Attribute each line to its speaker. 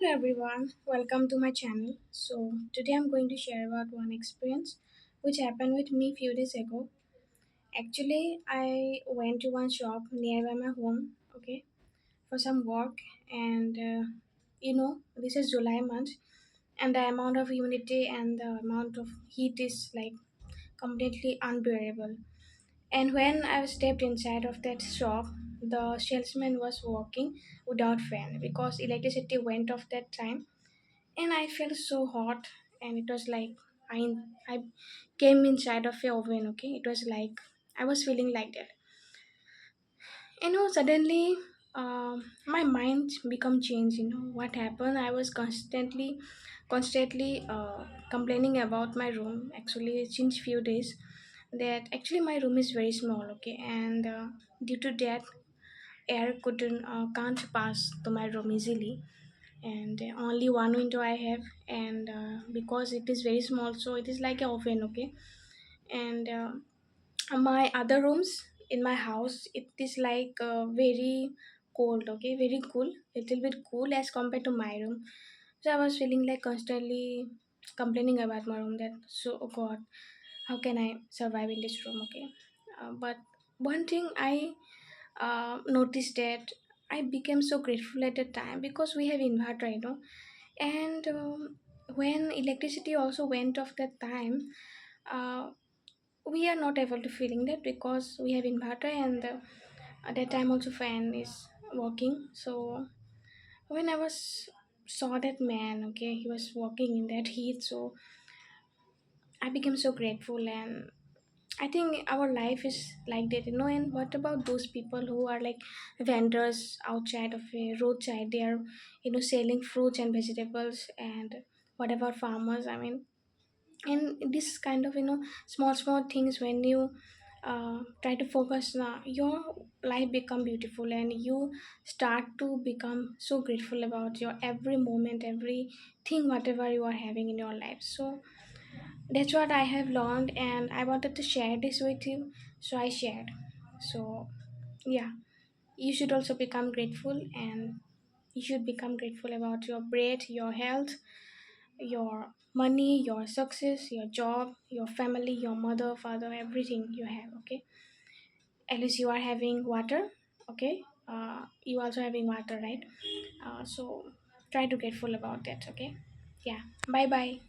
Speaker 1: Hello everyone, welcome to my channel. So today I'm going to share about one experience which happened with me few days ago. Actually, I went to one shop nearby my home, okay, for some work, and this is July month, and the amount of humidity and the amount of heat is like completely unbearable. And when I stepped inside of that shop, the salesman was working without fan because electricity went off that time, and I felt so hot, and it was like I came inside of a oven. Okay, it was like I was feeling like that. Suddenly, my mind become changed. What happened? I was constantly complaining about my room. Actually, since few days, that actually my room is very small. Okay, and due to that, air couldn't can't pass to my room easily, and only one window I have, and because it is very small, so it is like a oven. Okay, and my other rooms in my house, it is like very cold. Okay, very cool, little bit cool as compared to my room. So I was feeling like constantly complaining about my room, that so, oh god, how can I survive in this room. Okay, but one thing I noticed that I became so grateful at the time because we have inverter, and when electricity also went off that time, uh, we are not able to feeling that because we have inverter, and at that time also fan is working. So when I was saw that man, okay, he was walking in that heat, so I became so grateful. And I think our life is like that, And what about those people who are like vendors outside of a roadside? They are, selling fruits and vegetables, and what about farmers? I mean, and this kind of, small things, when you try to focus now, your life become beautiful, and you start to become so grateful about your every moment, everything, whatever you are having in your life. So that's what I have learned, and I wanted to share this with you, so I shared. So, yeah, you should also become grateful, and you should become grateful about your breath, your health, your money, your success, your job, your family, your mother, father, everything you have. Okay, at least you are having water. Okay, you also having water, right? So try to grateful about that. Okay, yeah. Bye bye.